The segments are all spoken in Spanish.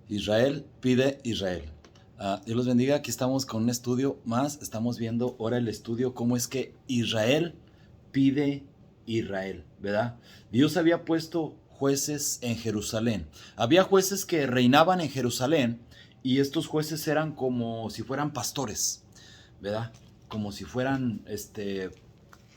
Israel pide Israel. Dios los bendiga. Aquí estamos con un estudio más. Estamos viendo ahora el estudio cómo es que Israel pide Israel, ¿verdad? Dios había puesto jueces en Jerusalén. Había jueces que reinaban en Jerusalén y estos jueces eran como si fueran pastores, ¿verdad? Como si fueran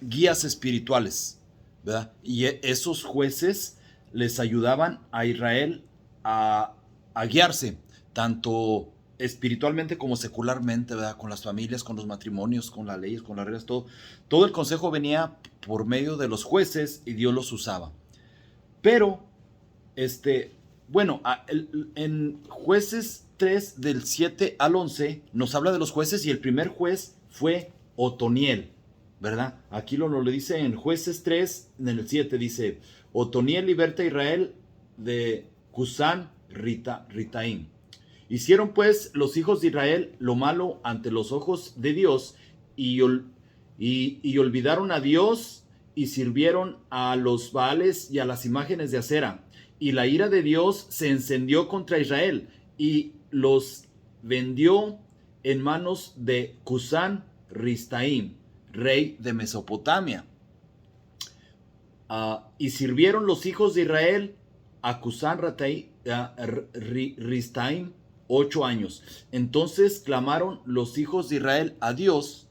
guías espirituales, ¿verdad? Y esos jueces les ayudaban a Israel a, a guiarse, tanto espiritualmente como secularmente, ¿verdad? Con las familias, con los matrimonios, con las leyes, con las reglas, todo. Todo el consejo venía por medio de los jueces y Dios los usaba. Pero, bueno, en Jueces 3 del 7 al 11 nos habla de los jueces y el primer juez fue Otoniel, ¿verdad? Aquí lo dice en Jueces 3, en el 7 dice, Otoniel liberta a Israel de Cusán Ritaim. Hicieron pues los hijos de Israel lo malo ante los ojos de Dios y olvidaron a Dios y sirvieron a los Baales y a las imágenes de acera. Y la ira de Dios se encendió contra Israel y los vendió en manos de Cusán Ristaim, rey de Mesopotamia. Y sirvieron los hijos de Israel a Cusán Ristaim 8 años. Entonces clamaron los hijos de Israel a Dios,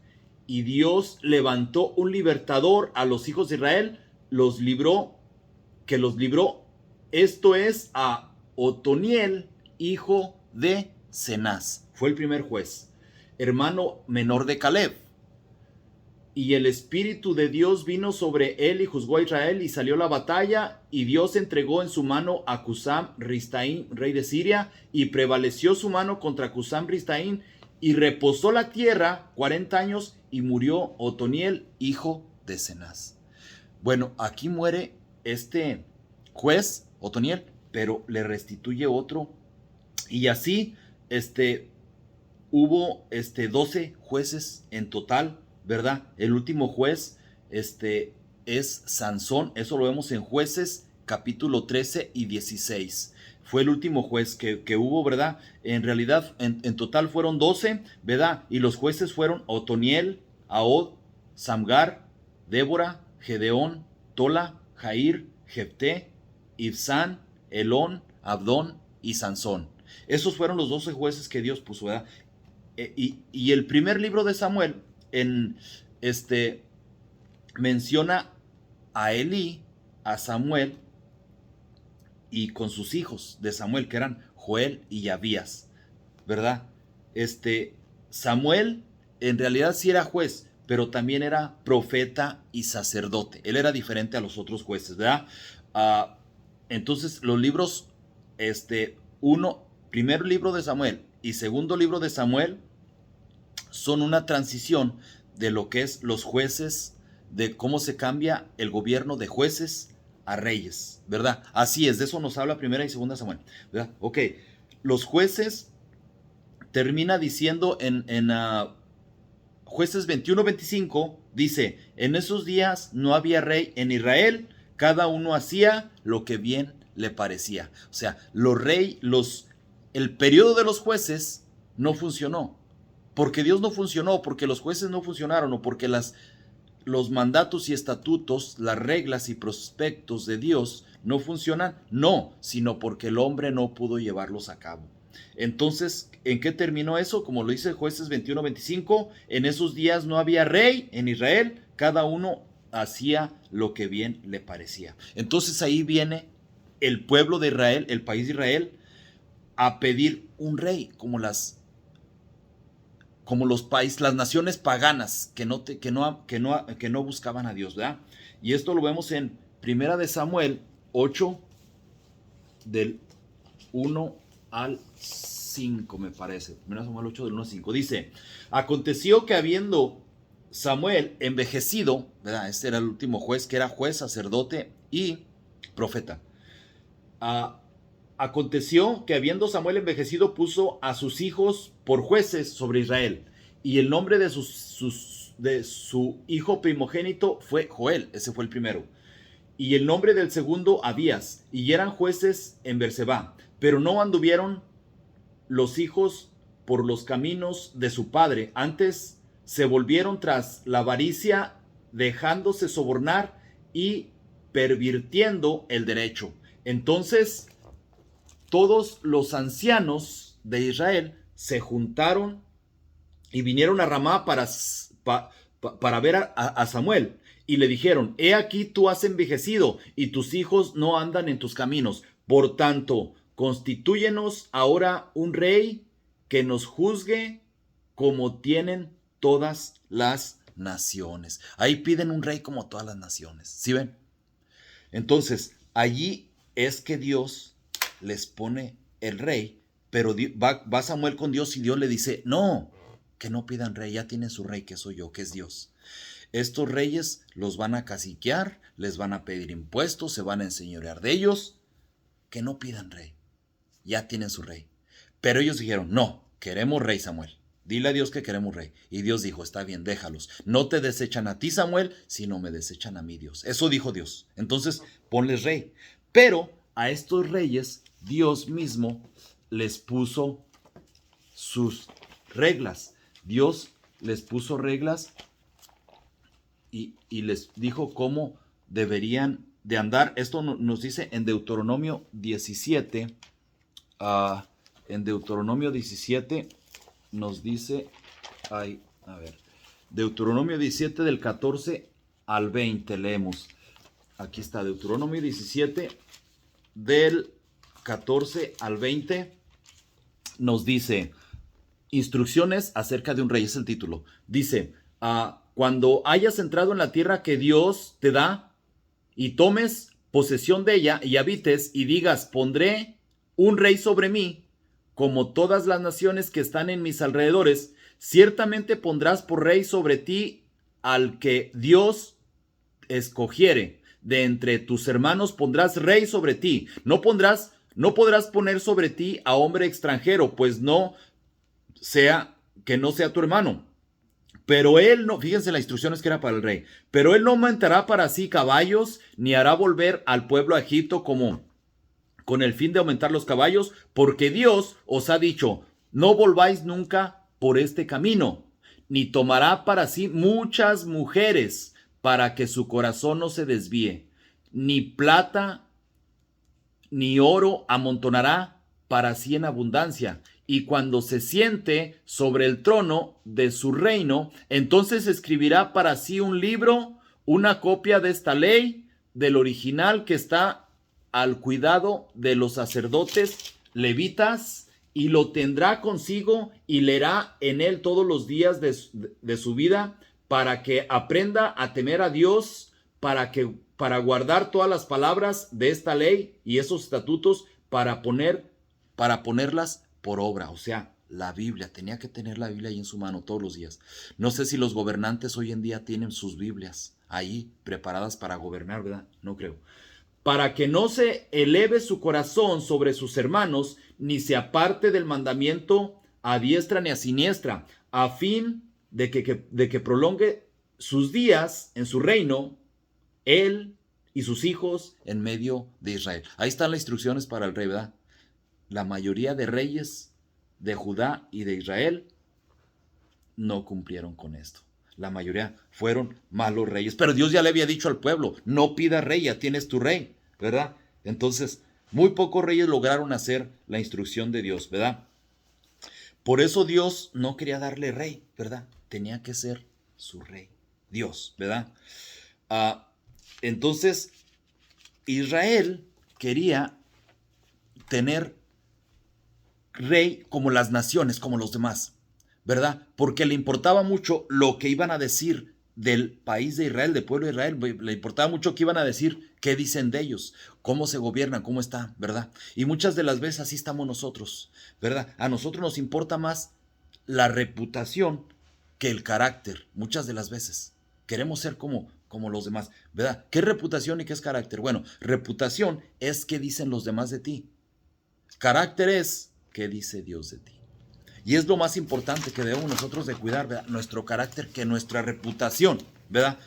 y Dios levantó un libertador a los hijos de Israel, los libró, esto es a Otoniel, hijo de Cenaz. Fue el primer juez, hermano menor de Caleb. Y el Espíritu de Dios vino sobre él y juzgó a Israel, y salió la batalla, y Dios entregó en su mano a Cusán Ristaim, rey de Siria, y prevaleció su mano contra Cusán Ristaim, y reposó la tierra 40 años, y murió Otoniel, hijo de Cenaz. Bueno, aquí muere este juez, Otoniel, pero le restituye otro, y así hubo 12 jueces en total, ¿verdad? El último juez es Sansón. Eso lo vemos en Jueces capítulo 13 y 16. Fue el último juez que hubo, ¿verdad? En realidad, en total fueron 12, ¿verdad? Y los jueces fueron Otoniel, Ahod, Samgar, Débora, Gedeón, Tola, Jair, Jefté, Ibsán, Elón, Abdón y Sansón. Esos fueron los 12 jueces que Dios puso, ¿verdad? Y el primer libro de Samuel menciona a Elí, a Samuel y con sus hijos de Samuel, que eran Joel y Abías, ¿verdad? Samuel en realidad sí era juez, pero también era profeta y sacerdote. Él era diferente a los otros jueces, ¿verdad? Entonces los libros, primer libro de Samuel y segundo libro de Samuel, son una transición de lo que es los jueces, de cómo se cambia el gobierno de jueces a reyes, ¿verdad? Así es, de eso nos habla primera y segunda Samuel, ¿verdad? Ok, los jueces termina diciendo en Jueces 21-25, dice, en esos días no había rey en Israel, cada uno hacía lo que bien le parecía. O sea, el periodo de los jueces no funcionó. Porque Dios no funcionó, porque los jueces no funcionaron, o porque los mandatos y estatutos, las reglas y prospectos de Dios no funcionan, no, sino porque el hombre no pudo llevarlos a cabo. Entonces, ¿en qué terminó eso? Como lo dice Jueces 21-25, en esos días no había rey en Israel, cada uno hacía lo que bien le parecía. Entonces ahí viene el pueblo de Israel, el país de Israel, a pedir un rey, como los países, las naciones paganas que no buscaban a Dios, ¿verdad? Y esto lo vemos en Primera de Samuel 8, del 1 al 5, me parece. Primera de Samuel 8, del 1 al 5. Dice, aconteció que habiendo Samuel envejecido, ¿verdad? Este era el último juez, que era juez, sacerdote y profeta. Aconteció que habiendo Samuel envejecido, puso a sus hijos por jueces sobre Israel. Y el nombre de su hijo primogénito fue Joel. Ese fue el primero. Y el nombre del segundo, Abías. Y eran jueces en Berseba. Pero no anduvieron los hijos por los caminos de su padre. Antes se volvieron tras la avaricia, dejándose sobornar y pervirtiendo el derecho. Entonces, todos los ancianos de Israel se juntaron y vinieron a Ramá para ver a Samuel. Y le dijeron: he aquí tú has envejecido y tus hijos no andan en tus caminos. Por tanto, constitúyenos ahora un rey que nos juzgue como tienen todas las naciones. Ahí piden un rey como todas las naciones. ¿Sí ven? Entonces, allí es que Dios les pone el rey, pero va Samuel con Dios y Dios le dice: no, que no pidan rey, ya tienen su rey, que soy yo, que es Dios. Estos reyes los van a caciquear, les van a pedir impuestos, se van a enseñorear de ellos, que no pidan rey, ya tienen su rey. Pero ellos dijeron: no, queremos rey, Samuel. Dile a Dios que queremos rey. Y Dios dijo: está bien, déjalos. No te desechan a ti, Samuel, sino me desechan a mí, Dios. Eso dijo Dios. Entonces, ponles rey. Pero a estos reyes, Dios mismo les puso sus reglas. Dios les puso reglas y les dijo cómo deberían de andar. Esto nos dice en Deuteronomio 17. En Deuteronomio 17 nos dice, Deuteronomio 17 del 14 al 20 leemos. Aquí está Deuteronomio 17 del 14 al 20. Nos dice: instrucciones acerca de un rey, es el título. Dice: cuando hayas entrado en la tierra que Dios te da y tomes posesión de ella y habites y digas: pondré un rey sobre mí, como todas las naciones que están en mis alrededores, ciertamente pondrás por rey sobre ti al que Dios escogiere. De entre tus hermanos pondrás rey sobre ti. No podrás poner sobre ti a hombre extranjero, pues no sea tu hermano. Pero él no, fíjense las instrucciones que era para el rey. Pero él no aumentará para sí caballos, ni hará volver al pueblo a Egipto con el fin de aumentar los caballos, porque Dios os ha dicho: no volváis nunca por este camino, ni tomará para sí muchas mujeres, para que su corazón no se desvíe, ni plata ni oro amontonará para sí en abundancia. Y cuando se siente sobre el trono de su reino, entonces escribirá para sí un libro, una copia de esta ley, del original que está al cuidado de los sacerdotes levitas, y lo tendrá consigo y leerá en él todos los días de su vida, para que aprenda a temer a Dios, para guardar todas las palabras de esta ley y esos estatutos, para ponerlas por obra. O sea, la Biblia, tenía que tener la Biblia ahí en su mano todos los días. No sé si los gobernantes hoy en día tienen sus Biblias ahí preparadas para gobernar, ¿verdad? No creo. Para que no se eleve su corazón sobre sus hermanos, ni se aparte del mandamiento a diestra ni a siniestra, a fin de que prolongue sus días en su reino, él y sus hijos en medio de Israel. Ahí están las instrucciones para el rey, ¿verdad? La mayoría de reyes de Judá y de Israel no cumplieron con esto. La mayoría fueron malos reyes. Pero Dios ya le había dicho al pueblo: no pidas rey, ya tienes tu rey, ¿verdad? Entonces, muy pocos reyes lograron hacer la instrucción de Dios, ¿verdad? Por eso Dios no quería darle rey, ¿verdad? Tenía que ser su rey, Dios, ¿verdad? Entonces, Israel quería tener rey como las naciones, como los demás, ¿verdad? Porque le importaba mucho lo que iban a decir del país de Israel, del pueblo de Israel. Le importaba mucho qué iban a decir, qué dicen de ellos, cómo se gobiernan, cómo está, ¿verdad? Y muchas de las veces así estamos nosotros, ¿verdad? A nosotros nos importa más la reputación que el carácter, muchas de las veces. Queremos ser como los demás, ¿verdad? ¿Qué es reputación y qué es carácter? Bueno, reputación es qué dicen los demás de ti. Carácter es qué dice Dios de ti. Y es lo más importante que debemos nosotros de cuidar, ¿verdad? Nuestro carácter, que nuestra reputación, ¿verdad?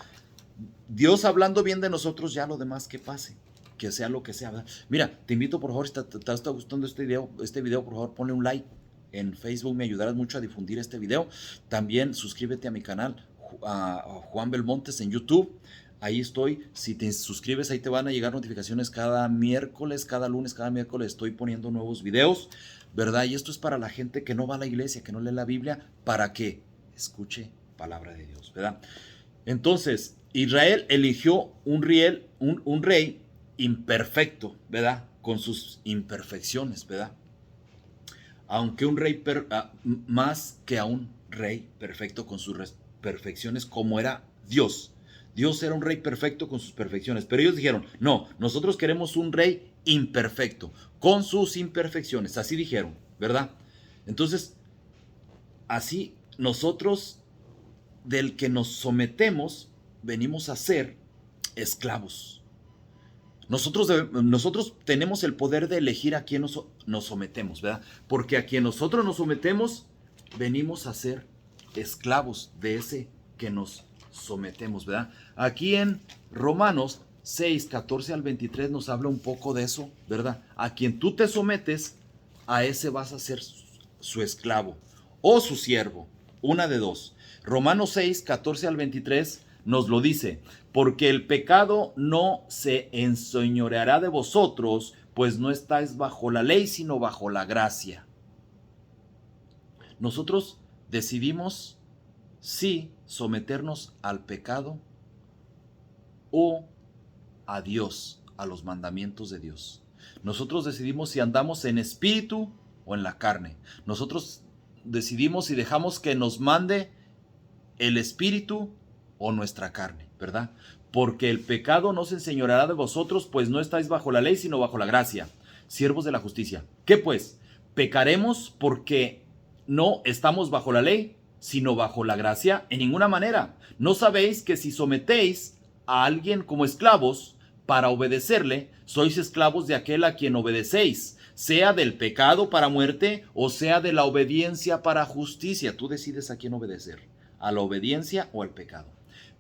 Dios hablando bien de nosotros, ya lo demás que pase, que sea lo que sea, ¿verdad? Mira, te invito, por favor, si te está gustando este video, por favor, ponle un like, en Facebook, me ayudarás mucho a difundir este video. También suscríbete a mi canal, a Juan Belmontes en YouTube. Ahí estoy. Si te suscribes, ahí te van a llegar notificaciones cada miércoles, cada lunes, cada miércoles estoy poniendo nuevos videos, ¿verdad? Y esto es para la gente que no va a la iglesia, que no lee la Biblia, para que escuche palabra de Dios, ¿verdad? Entonces, Israel eligió un rey imperfecto, ¿verdad? Con sus imperfecciones, ¿verdad? Aunque un rey, más que a un rey perfecto con sus perfecciones, como era Dios. Dios era un rey perfecto con sus perfecciones, pero ellos dijeron, no, nosotros queremos un rey imperfecto, con sus imperfecciones, así dijeron, ¿verdad? Entonces, así nosotros, del que nos sometemos, venimos a ser esclavos. Nosotros tenemos el poder de elegir a quién nos sometemos, ¿verdad? Porque a quien nosotros nos sometemos, venimos a ser esclavos de ese que nos sometemos, ¿verdad? Aquí en Romanos 6, 14 al 23 nos habla un poco de eso, ¿verdad? A quien tú te sometes, a ese vas a ser su esclavo o su siervo, una de dos. Romanos 6, 14 al 23 nos lo dice, porque el pecado no se enseñoreará de vosotros, pues no estáis bajo la ley, sino bajo la gracia. Nosotros decidimos si someternos al pecado o a Dios, a los mandamientos de Dios. Nosotros decidimos si andamos en espíritu o en la carne. Nosotros decidimos si dejamos que nos mande el espíritu o nuestra carne, ¿verdad? Porque el pecado no se enseñoreará de vosotros, pues no estáis bajo la ley, sino bajo la gracia, siervos de la justicia. ¿Qué pues? ¿Pecaremos porque no estamos bajo la ley, sino bajo la gracia? En ninguna manera. ¿No sabéis que si sometéis a alguien como esclavos para obedecerle, sois esclavos de aquel a quien obedecéis, sea del pecado para muerte o sea de la obediencia para justicia? Tú decides a quién obedecer, a la obediencia o al pecado.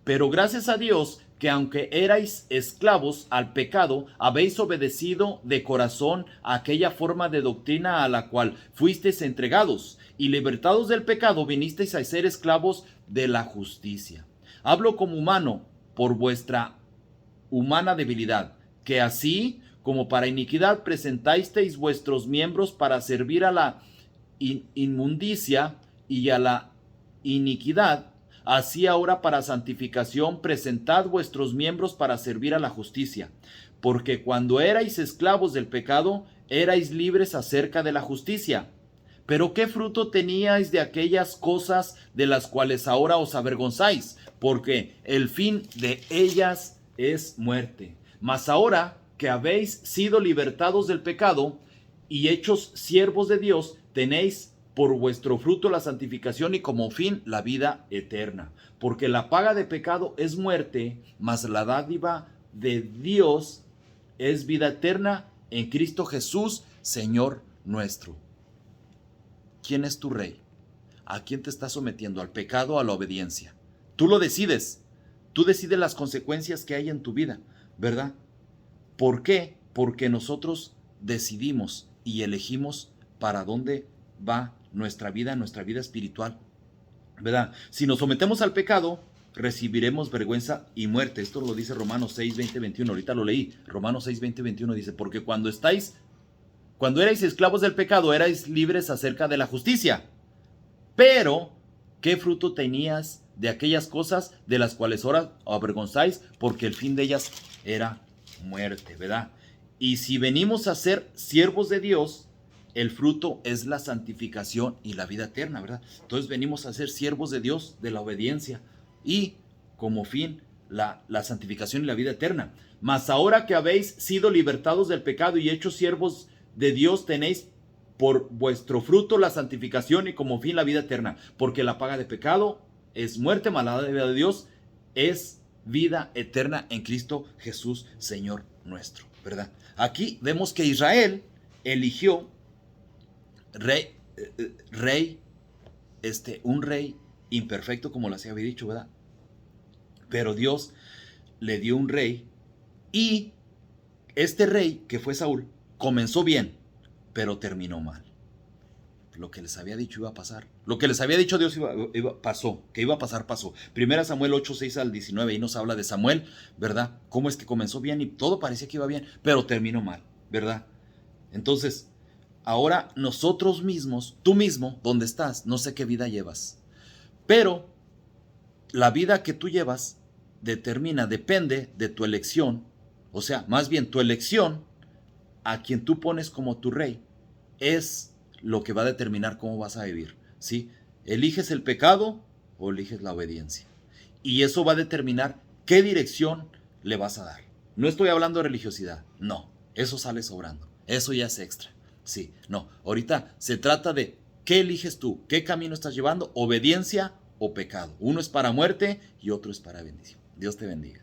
Pero gracias a Dios que aunque erais esclavos al pecado, habéis obedecido de corazón a aquella forma de doctrina a la cual fuisteis entregados, y libertados del pecado vinisteis a ser esclavos de la justicia. Hablo como humano por vuestra humana debilidad, que así como para iniquidad presentasteis vuestros miembros para servir a la inmundicia y a la iniquidad, así ahora para santificación presentad vuestros miembros para servir a la justicia. Porque cuando erais esclavos del pecado, erais libres acerca de la justicia. Pero ¿qué fruto teníais de aquellas cosas de las cuales ahora os avergonzáis? Porque el fin de ellas es muerte. Mas ahora que habéis sido libertados del pecado y hechos siervos de Dios, tenéis por vuestro fruto la santificación y como fin la vida eterna. Porque la paga de pecado es muerte, mas la dádiva de Dios es vida eterna en Cristo Jesús, Señor nuestro. ¿Quién es tu rey? ¿A quién te estás sometiendo? ¿Al pecado o a la obediencia? Tú lo decides. Tú decides las consecuencias que hay en tu vida, ¿verdad? ¿Por qué? Porque nosotros decidimos y elegimos para dónde va nuestra vida espiritual, ¿verdad? Si nos sometemos al pecado, recibiremos vergüenza y muerte. Esto lo dice Romanos 6, 20, 21. Ahorita lo leí. Romanos 6, 20, 21 dice, porque cuando erais esclavos del pecado, erais libres acerca de la justicia. Pero, ¿qué fruto tenías de aquellas cosas de las cuales ahora avergonzáis? Porque el fin de ellas era muerte, ¿verdad? Y si venimos a ser siervos de Dios, el fruto es la santificación y la vida eterna, ¿verdad? Entonces venimos a ser siervos de Dios, de la obediencia, y como fin la santificación y la vida eterna. Mas ahora que habéis sido libertados del pecado y hechos siervos de Dios, tenéis por vuestro fruto la santificación y como fin la vida eterna, porque la paga de pecado es muerte, mas la dádiva de Dios es vida eterna en Cristo Jesús, Señor nuestro, ¿verdad? Aquí vemos que Israel eligió un rey imperfecto, como les había dicho, ¿verdad? Pero Dios le dio un rey, y este rey, que fue Saúl, comenzó bien, pero terminó mal. Lo que les había dicho iba a pasar. Lo que les había dicho Dios pasó. Que iba a pasar, pasó. Primera Samuel 8, 6 al 19. Ahí nos habla de Samuel, ¿verdad? Cómo es que comenzó bien y todo parecía que iba bien, pero terminó mal, ¿verdad? Entonces, ahora nosotros mismos, tú mismo, donde estás, no sé qué vida llevas. Pero la vida que tú llevas depende de tu elección. O sea, más bien tu elección a quien tú pones como tu rey es lo que va a determinar cómo vas a vivir, ¿sí? ¿Eliges el pecado o eliges la obediencia? Y eso va a determinar qué dirección le vas a dar. No estoy hablando de religiosidad, no, eso sale sobrando, eso ya es extra, sí, no. Ahorita se trata de qué eliges tú, qué camino estás llevando, obediencia o pecado. Uno es para muerte y otro es para bendición. Dios te bendiga.